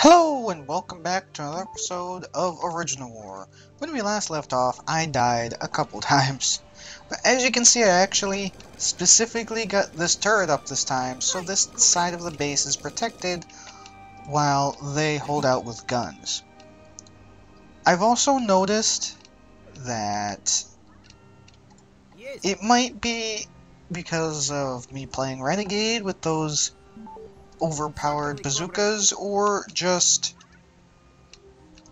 Hello and welcome back to another episode of Original War. When we last left off, I died a couple times. But as you can see, I actually specifically got this turret up this time, so this side of the base is protected while they hold out with guns. I've also noticed that it might be because of me playing Renegade with those overpowered bazookas, or just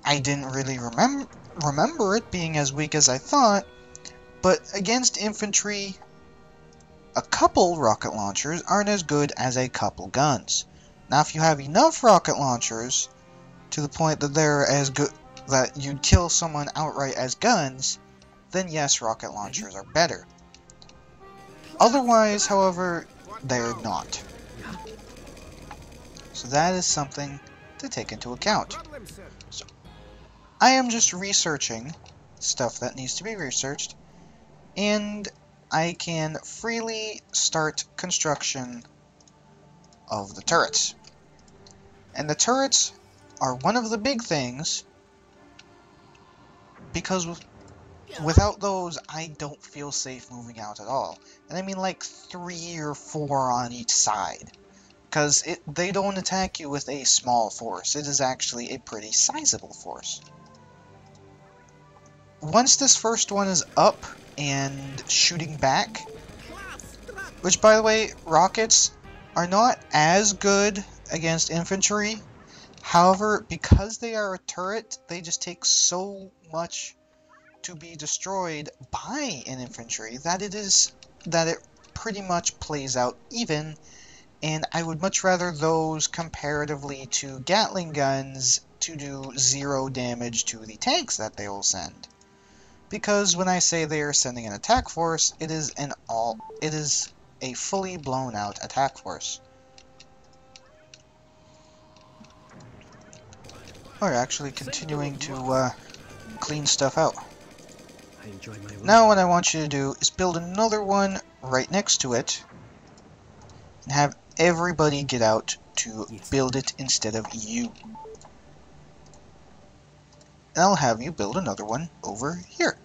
I didn't really remember it being as weak as I thought, but against infantry, a couple rocket launchers aren't as good as a couple guns. Now, if you have enough rocket launchers to the point that they're as good that you'd kill someone outright as guns, then yes, rocket launchers are better. Otherwise, however, they're not. So that is something to take into account. So I am just researching stuff that needs to be researched, and I can freely start construction of the turrets. And the turrets are one of the big things, because without those I don't feel safe moving out at all. And I mean like 3 or 4 on each side. Because they don't attack you with a small force. It is actually a pretty sizable force. Once this first one is up and shooting back, which by the way, rockets are not as good against infantry. However, because they are a turret, they just take so much to be destroyed by an infantry that it pretty much plays out even. And I would much rather those comparatively to Gatling guns to do 0 damage to the tanks that they will send. Because when I say they are sending an attack force, it is a fully blown out attack force. We're actually continuing to clean stuff out. Now what I want you to do is build another one right next to it and have everybody get out to build it instead of you. And I'll have you build another one over here.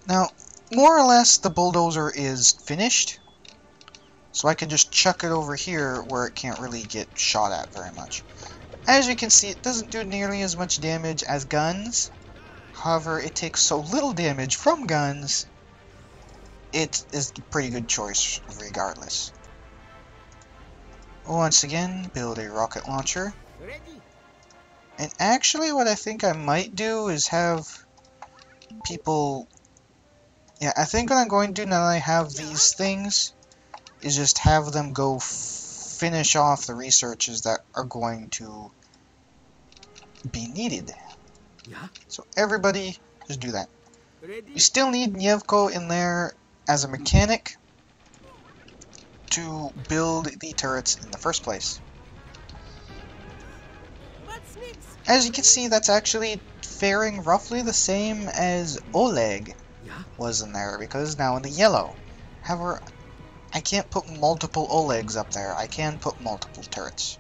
Now, more or less the bulldozer is finished, so I can just chuck it over here where it can't really get shot at very much. As you can see, it doesn't do nearly as much damage as guns. However, it takes so little damage from guns, it is a pretty good choice regardless. Once again, build a rocket launcher. And actually what I think I might do is have people... Yeah, I think what I'm going to do now that I have these things is just have them go finish off the researches that are going to be needed. So everybody just do that. You still need Nievko in there as a mechanic to build the turrets in the first place. As you can see, that's actually faring roughly the same as Oleg was in there, because it's now in the yellow. However, I can't put multiple Olegs up there. I can put multiple turrets.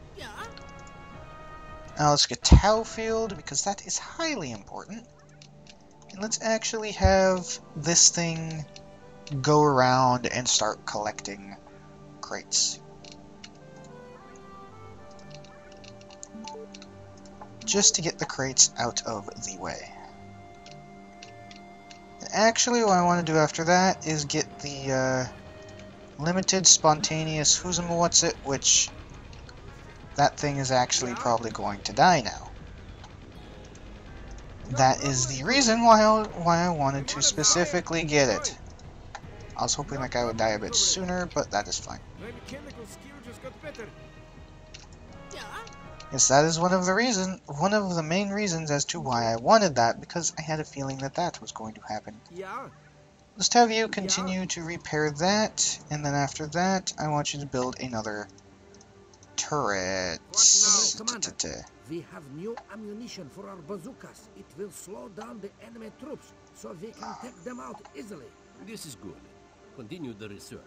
Now let's get Tau Field, because that is highly important. And let's actually have this thing go around and start collecting crates. Just to get the crates out of the way. And actually, what I want to do after that is get the limited spontaneous who's-em-what's-it, which that thing is actually probably going to die now. That is the reason why I wanted to specifically get it. I was hoping that guy would die a bit sooner, but that is fine. Yes, that is one of the main reasons as to why I wanted that, because I had a feeling that that was going to happen. Let's have you continue to repair that, and then after that, I want you to build another turret. We have new ammunition for our bazookas. It will slow down the enemy troops, so we can take them out easily. This is good. Continue the research.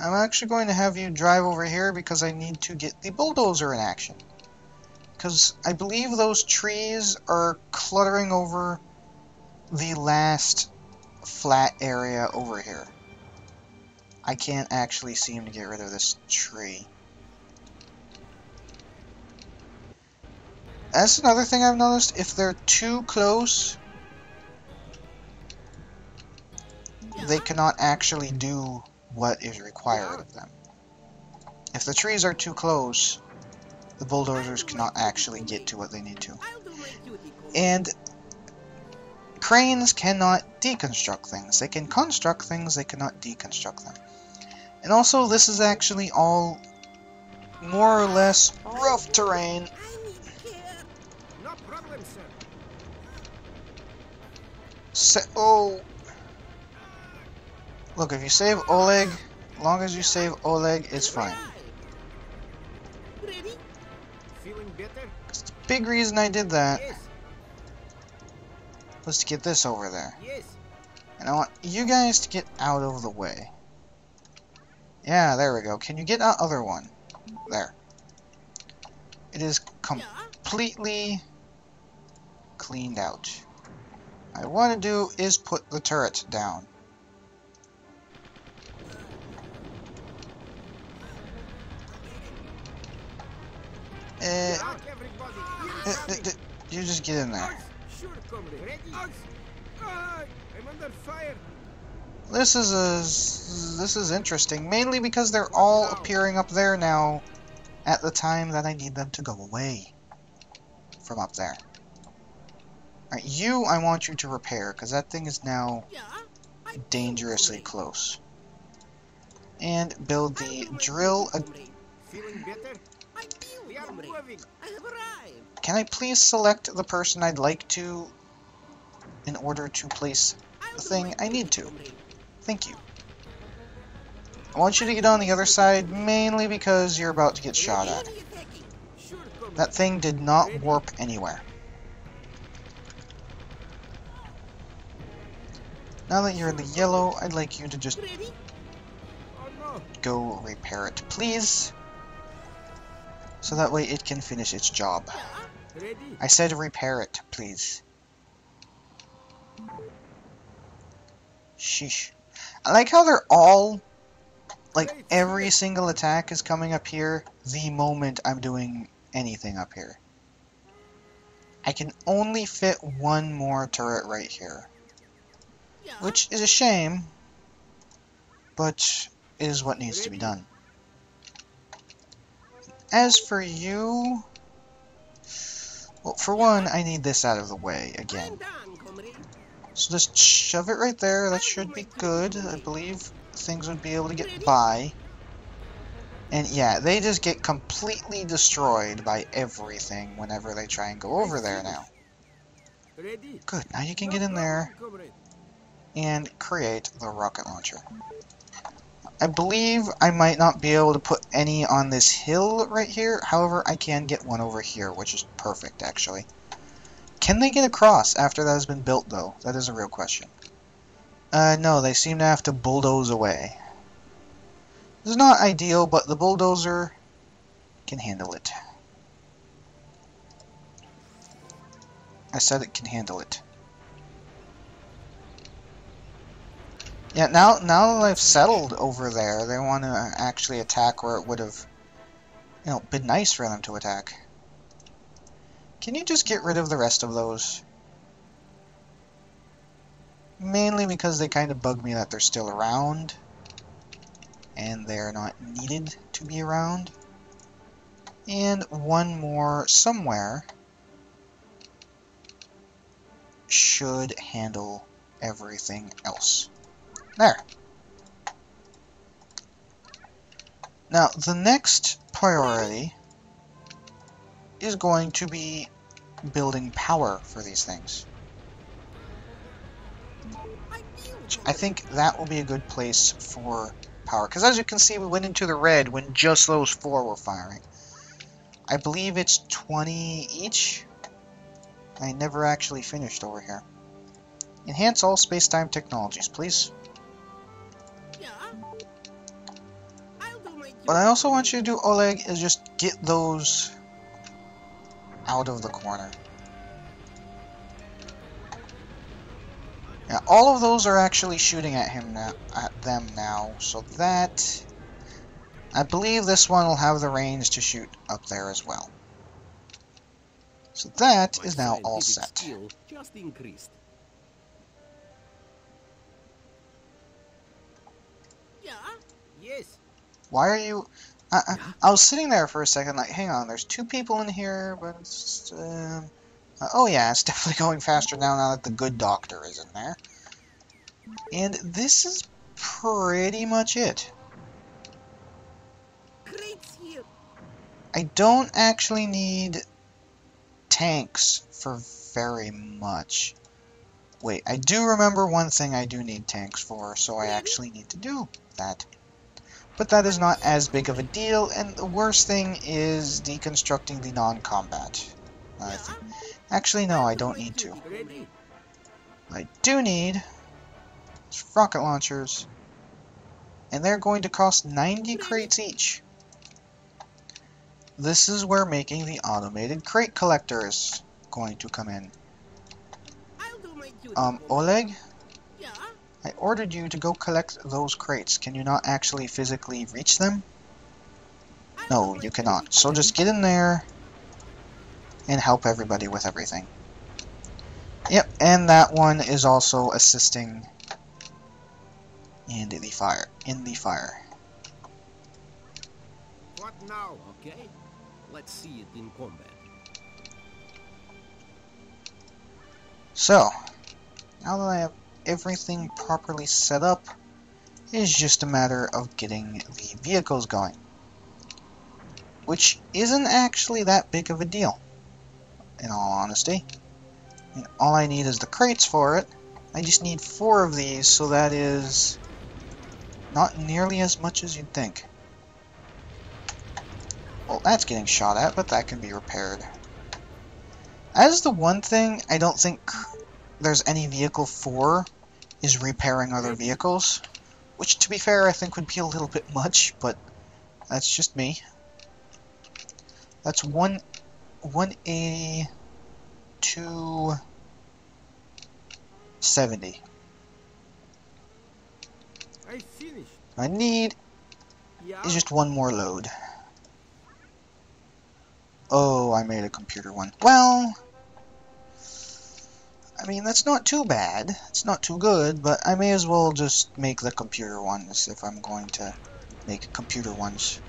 I'm actually going to have you drive over here because I need to get the bulldozer in action. Because I believe those trees are cluttering over the last flat area over here. I can't actually seem to get rid of this tree. That's another thing I've noticed. If they're too close, they cannot actually do what is required of them. If the trees are too close, the bulldozers cannot actually get to what they need to. And cranes cannot deconstruct things. They can construct things, they cannot deconstruct them. And also, this is actually all more or less rough terrain. No problem, So, sir. oh. Look, if you save Oleg, as long as you save Oleg, it's fine. Ready? Feeling better? The big reason I did that Yes. was to get this over there. Yes. And I want you guys to get out of the way. Yeah, there we go. Can you get that other one? There. It is completely cleaned out. What I want to do is put the turret down. You just get in there. Sure, comrade. Ready? I'm under fire. This is interesting, mainly because they're all appearing up there now at the time that I need them to go away from up there. Alright, you I want you to repair, because that thing is now dangerously close. And build the drill. Feeling better? We are moving. I have arrived. Can I please select the person I'd like to in order to place the thing I need to? Thank you. I want you to get on the other side, mainly because you're about to get shot at. That thing did not warp anywhere. Now that you're in the yellow, I'd like you to just go repair it, please. So that way it can finish its job. I said repair it, please. Sheesh. I like how they're all, like, every single attack is coming up here the moment I'm doing anything up here. I can only fit one more turret right here. Which is a shame, but is what needs to be done. As for you, well, for one, I need this out of the way again. So just shove it right there. That should be good. I believe things would be able to get by. And yeah, they just get completely destroyed by everything whenever they try and go over there now. Good, now you can get in there and create the rocket launcher. I believe I might not be able to put any on this hill right here. However, I can get one over here, which is perfect, actually. Can they get across after that has been built, though? That is a real question. No, they seem to have to bulldoze away. This is not ideal, but the bulldozer can handle it. I said it can handle it. Yeah, now that I've settled over there, they want to actually attack where it would have, you know, been nice for them to attack. Can you just get rid of the rest of those? Mainly because they kind of bug me that they're still around. And they're not needed to be around. And one more somewhere should handle everything else. There. Now, the next priority is going to be building power for these things. I think that will be a good place for power. Because as you can see, we went into the red when just those 4 were firing. I believe it's 20 each. I never actually finished over here. Enhance all space-time technologies, please. What I also want you to do, Oleg, is just get those out of the corner. Yeah, all of those are actually shooting at him now, at them now, so that... I believe this one will have the range to shoot up there as well. So that is now all set. Just increased. Yeah? Yes. Why are you... I was sitting there for a second like, hang on, there's two people in here, but it's... oh yeah, it's definitely going faster now that the good doctor is in there. And this is pretty much it. I don't actually need tanks for very much. Wait, I do remember one thing I do need tanks for, so I actually need to do that. But that is not as big of a deal, and the worst thing is deconstructing the non-combat. Actually, no, I don't need to. I do need rocket launchers, and they're going to cost 90 crates each. This is where making the automated crate collector is going to come in. Oleg? I ordered you to go collect those crates. Can you not actually physically reach them? No, you cannot. So just get in there and help everybody with everything. Yep, and that one is also assisting in the fire. What now, okay? Let's see it in combat. So, now that I have everything properly set up, it is just a matter of getting the vehicles going. Which isn't actually that big of a deal, in all honesty. And all I need is the crates for it. I just need 4 of these, so that is not nearly as much as you'd think. Well, that's getting shot at, but that can be repaired. As the one thing I don't think there's any vehicle for is repairing other vehicles. Which, to be fair, I think would be a little bit much, but that's just me. That's 180 to 70. I finished. I need is just one more load. Oh, I made a computer one. Well, I mean, that's not too bad. It's not too good, but I may as well just make the computer ones if I'm going to make computer ones.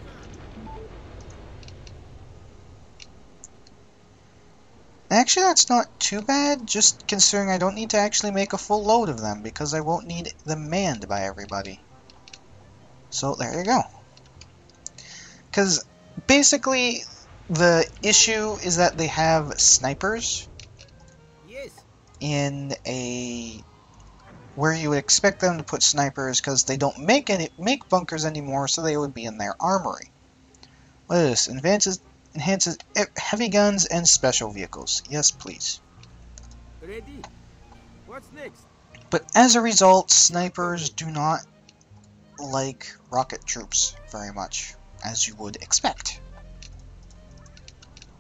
Actually, that's not too bad, just considering I don't need to actually make a full load of them, because I won't need them manned by everybody. So, there you go. Because, basically, the issue is that they have snipers in a... where you would expect them to put snipers, because they don't make bunkers anymore, so they would be in their armory. What is this? Enhances heavy guns and special vehicles. Yes, please. Ready? What's next? But as a result, snipers do not like rocket troops very much, as you would expect.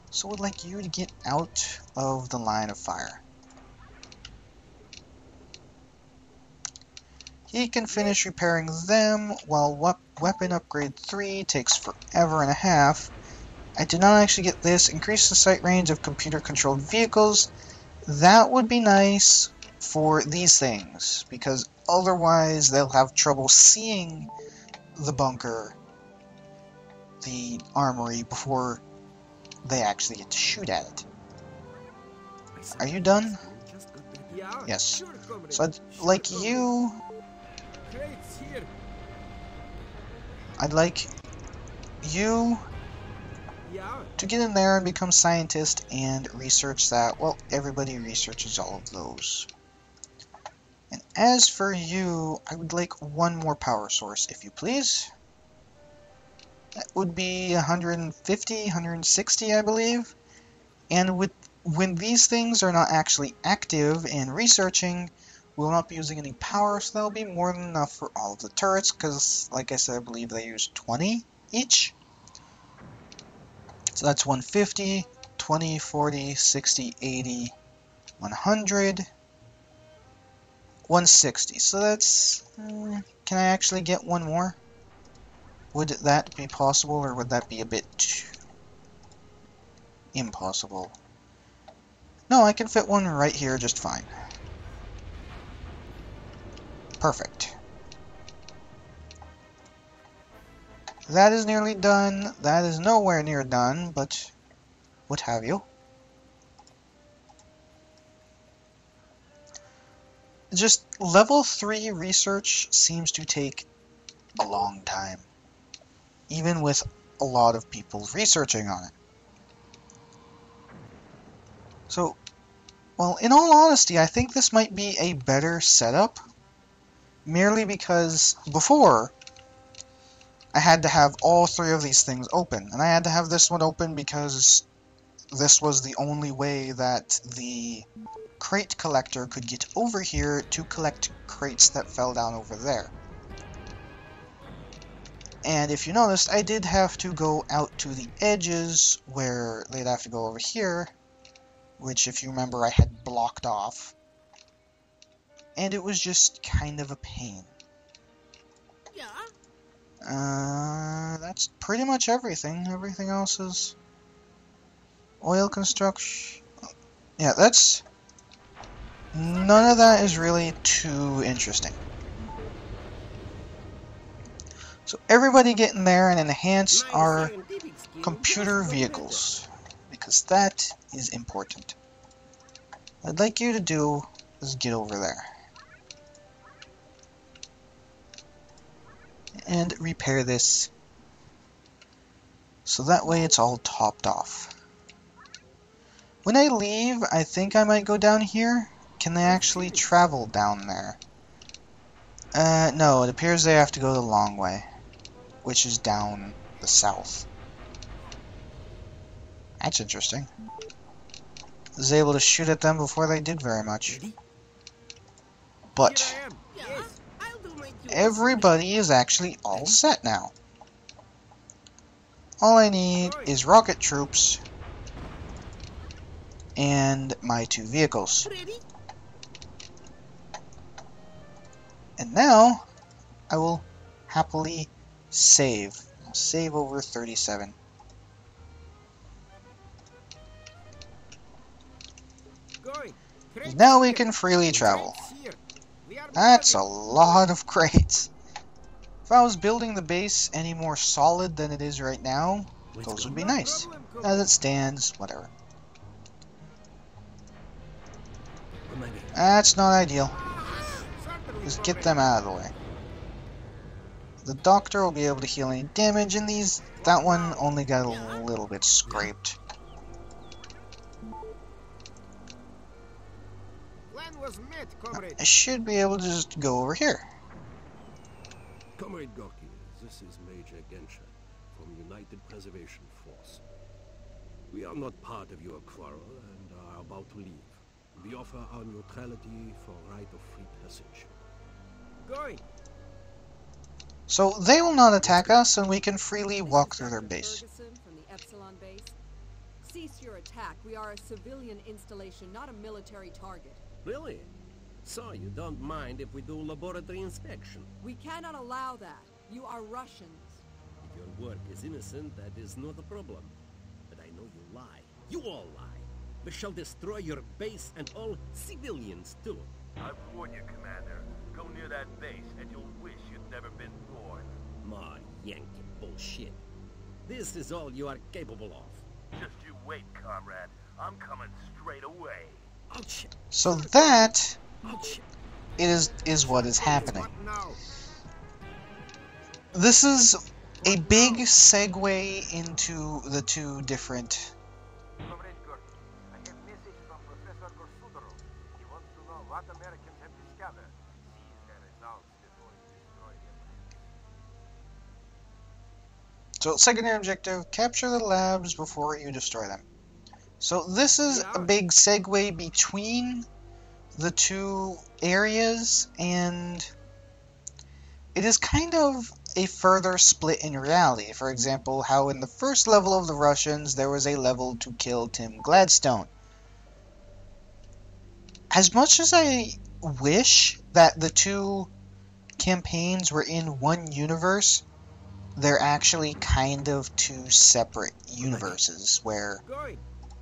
So I would like you to get out of the line of fire. He can finish repairing them, while weapon upgrade 3 takes forever and a half. I did not actually get this. Increase the sight range of computer-controlled vehicles. That would be nice for these things, because otherwise they'll have trouble seeing the bunker, the armory, before they actually get to shoot at it. Are you done? Yes. So I'd like you to get in there and become scientist and research that. Well, everybody researches all of those. And as for you, I would like one more power source, if you please. That would be 150, 160, I believe. And when these things are not actually active and researching, we'll not be using any power, so that'll be more than enough for all of the turrets, because, like I said, I believe they use 20 each. So that's 150, 20, 40, 60, 80, 100, 160. So that's... can I actually get one more? Would that be possible, or would that be a bit impossible? No, I can fit one right here just fine. Perfect. That is nearly done. That is nowhere near done, but what have you. Just level 3 research seems to take a long time, even with a lot of people researching on it. So, well, in all honesty, I think this might be a better setup, merely because before I had to have all 3 of these things open, and I had to have this one open because this was the only way that the crate collector could get over here to collect crates that fell down over there. And if you noticed, I did have to go out to the edges where they'd have to go over here, which, if you remember, I had blocked off. And it was just kind of a pain. That's pretty much everything. Everything else is oil construction. Yeah, that's... none of that is really too interesting. So everybody get in there and enhance our computer vehicles, because that is important. What I'd like you to do is get over there and repair this, so that way it's all topped off. When I leave, I think I might go down here. Can they actually travel down there? No, it appears they have to go the long way, which is down the south. That's interesting. I was able to shoot at them before they did very much. But everybody is actually all set now. All I need is rocket troops and my 2 vehicles. And now I will happily save. I'll save over 37. Now we can freely travel. That's a lot of crates. If I was building the base any more solid than it is right now, those would be nice. As it stands, whatever. That's not ideal. Just get them out of the way. The doctor will be able to heal any damage, and that one only got a little bit scraped. I should be able to just go over here. Comrade Gorky, this is Major Genscher from United Preservation Force. We are not part of your quarrel and are about to leave. We offer our neutrality for right of free passage. Going. So they will not attack us, and we can freely walk through their base. From the Epsilon base. Cease your attack. We are a civilian installation, not a military target. Really? So you don't mind if we do laboratory inspection? We cannot allow that. You are Russians. If your work is innocent, that is not a problem. But I know you lie. You all lie. We shall destroy your base and all civilians too. I warn you, Commander. Go near that base and you'll wish you'd never been born. More Yankee bullshit. This is all you are capable of. Just you wait, comrade. I'm coming straight away. Ouch. So that Ouch. is what is happening. This is a big segue into the 2 different... Comrade Gorky, I have a message from Professor Gorsudorov. He wants to know what Americans have discovered. Seize their results before you destroy them. So, secondary objective, capture the labs before you destroy them. So this is a big segue between the 2 areas, and it is kind of a further split in reality. For example, how in the first level of the Russians, there was a level to kill Tim Gladstone. As much as I wish that the two campaigns were in one universe, they're actually kind of two separate universes, where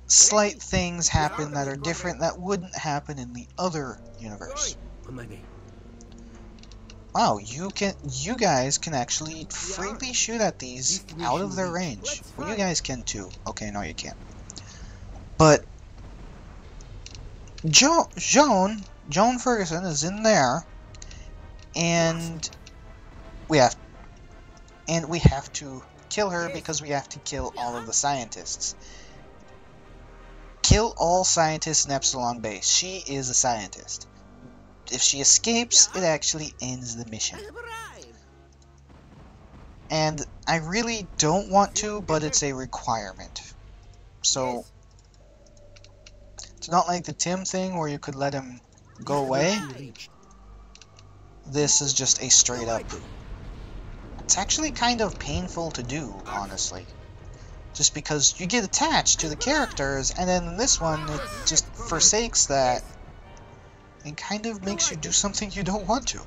slight things happen that are different that wouldn't happen in the other universe. Wow, you guys can actually freely shoot at these out of their range. Well, you guys can too. Okay, no you can't. But Joan Ferguson is in there, and we have to kill her because we have to kill all of the scientists. Kill all scientists in Epsilon Base. She is a scientist. If she escapes, it actually ends the mission. And I really don't want to, but it's a requirement. So, it's not like the Tim thing where you could let him go away. This is just a straight up... It's actually kind of painful to do, honestly. Just because you get attached to the characters, and then in this one, it just forsakes that. And kind of makes you do something you don't want to.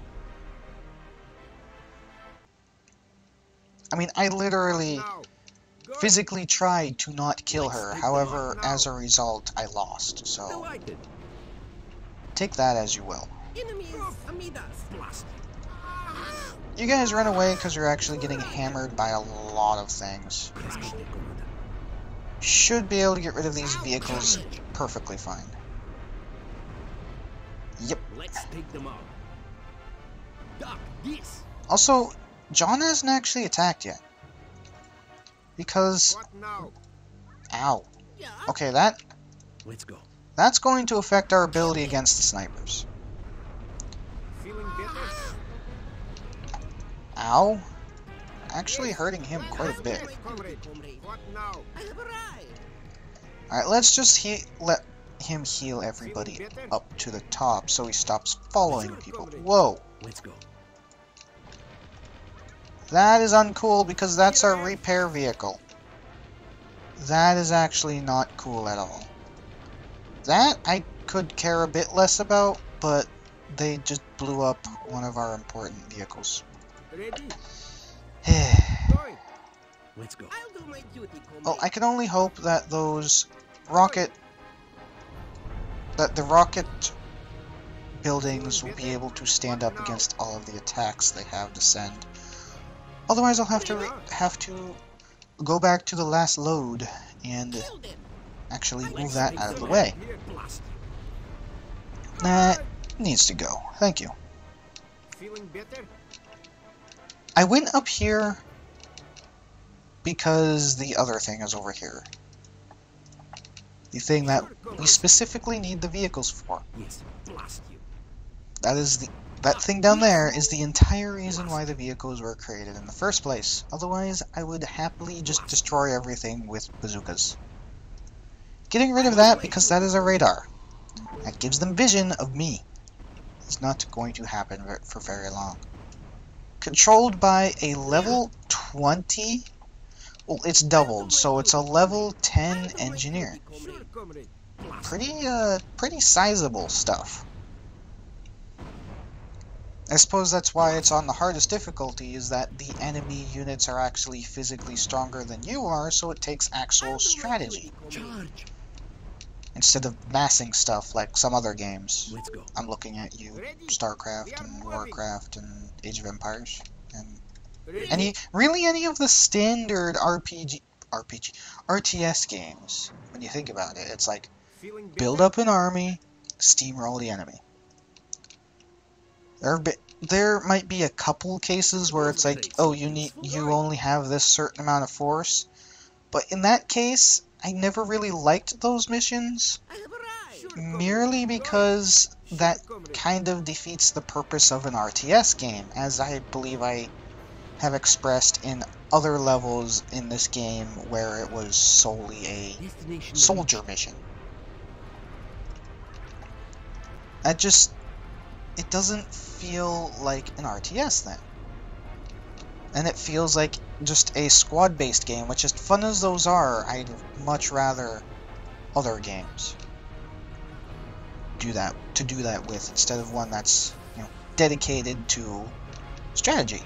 I mean, I literally physically tried to not kill her, however, as a result, I lost, so take that as you will. You guys run away because you're actually getting hammered by a lot of things. Should be able to get rid of these vehicles perfectly fine. Yep. Let's take them out. Doc, this. Also, John hasn't actually attacked yet. Because... What now? Ow. Yeah. Okay, Let's go. that's going to affect our ability against the snipers. Feeling better? Ow. Actually hurting him quite a bit. Comrade, what now? Alright, let's just let him heal everybody up to the top so he stops following people. Whoa. Let's go. That is uncool because that's our repair vehicle. That is actually not cool at all. That I could care a bit less about, but they just blew up one of our important vehicles. Ready? Going. Let's go. I'll do my duty, comrade. Well, I can only hope that the rocket buildings will be able to stand up against all of the attacks they have to send. Otherwise, I'll have to go back to the last load and actually move that out of the way. That needs to go. Thank you. Feeling better? I went up here because the other thing is over here. The thing that we specifically need the vehicles for. Yes, blast you. That thing down there is the entire reason why the vehicles were created in the first place. Otherwise, I would happily just destroy everything with bazookas. Getting rid of that because that is a radar. That gives them vision of me. It's not going to happen for very long. Controlled by a level 20... Well, it's doubled, so it's a level 10 engineer. Sure, comrade. Pretty sizable stuff. I suppose that's why it's on the hardest difficulty, is that the enemy units are actually physically stronger than you are, so it takes actual strategy. Charge. Instead of massing stuff like some other games. Let's go. I'm looking at you, StarCraft and Warcraft and Age of Empires, and any of the standard RTS games. When you think about it, it's like Feeling better? build up an army, steamroll the enemy. There might be a couple cases where it's like, oh, you only have this certain amount of force, but in that case, I never really liked those missions, merely because that kind of defeats the purpose of an RTS game, as I believe I have expressed in other levels in this game where it was solely a soldier mission. It doesn't feel like an RTS then. and it feels like just a squad-based game, which as fun as those are, I'd much rather other games do that with instead of one that's, you know, dedicated to strategy.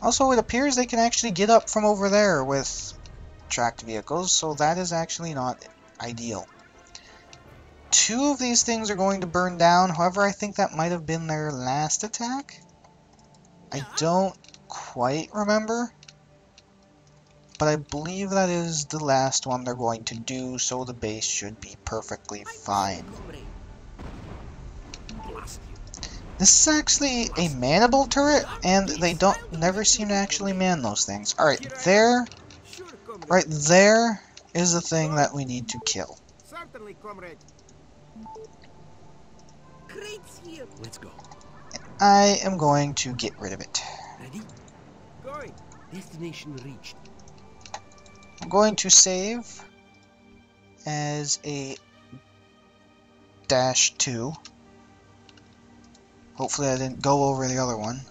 Also, it appears they can actually get up from over there with tracked vehicles, so that is actually not ideal. 2 of these things are going to burn down, however, I think that might have been their last attack. I don't quite remember, but I believe that is the last one they're going to do, so the base should be perfectly fine. This is actually a manable turret, and they never seem to actually man those things. Alright, right there is the thing that we need to kill. Certainly, comrade. Let's go. I am going to get rid of it. Ready? Going. Destination reached. I'm going to save as a -2. Hopefully I didn't go over the other one.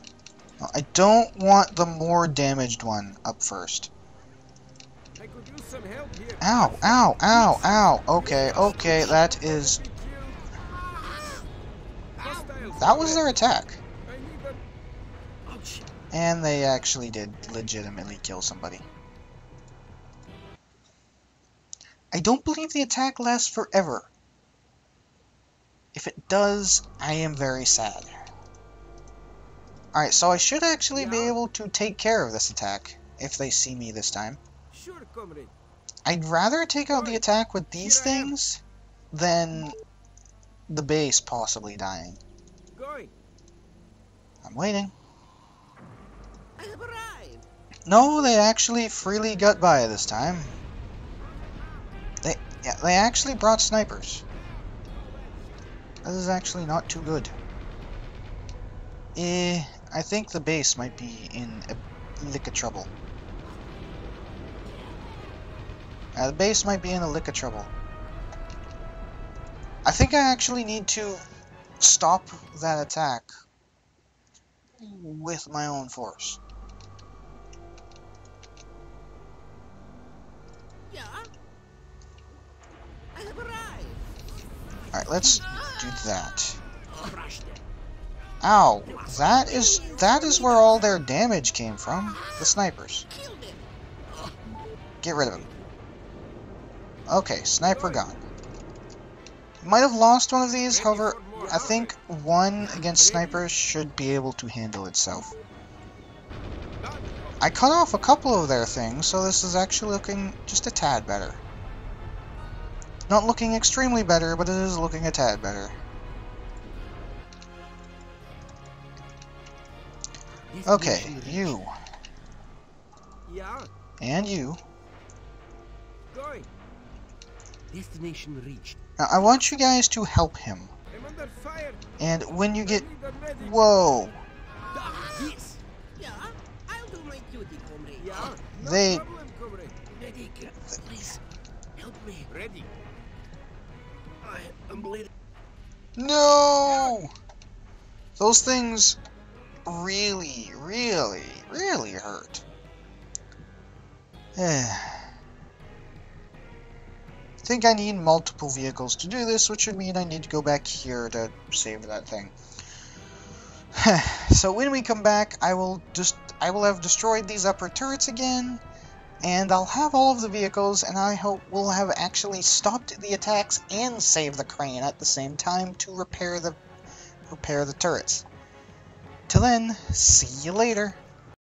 I don't want the more damaged one up first. I could use some help here. Ow, ow, ow, ow. Okay, okay, that is... That was their attack. I need a... Ouch. And they actually did legitimately kill somebody. I don't believe the attack lasts forever. If it does, I am very sad. Alright, so I should actually be able to take care of this attack if they see me this time. Sure, comrade. I'd rather take out the attack with these things than the base possibly dying. Going. I'm waiting. I have arrived. No, they actually freely got by this time. They actually brought snipers. That is actually not too good. I think the base might be in a lick of trouble. The base might be in a lick of trouble. I think I actually need to stop that attack with my own force. Yeah. I have arrived. Alright, let's do that. Ow! That is where all their damage came from. The snipers. Get rid of them. Okay, sniper gone. Might have lost one of these, however, I think one against snipers should be able to handle itself. I cut off a couple of their things, so this is actually looking just a tad better. Not looking extremely better, but it is looking a tad better. Okay, you. Yeah. And you. Going. Destination reached. Now, I want you guys to help him. I'm under fire. And when you get... I need a medic. Whoa! Yes. Yeah. I'll do my duty, comrade. Yeah. No They- problem, comrade. Medic, please help me. Ready. I am bleeding. No! Those things really, really, really hurt. I think I need multiple vehicles to do this, which would mean I need to go back here to save that thing. So when we come back, I will have destroyed these upper turrets again, and I'll have all of the vehicles, and I hope we'll have actually stopped the attacks and saved the crane at the same time to repair the turrets. Till then, see you later.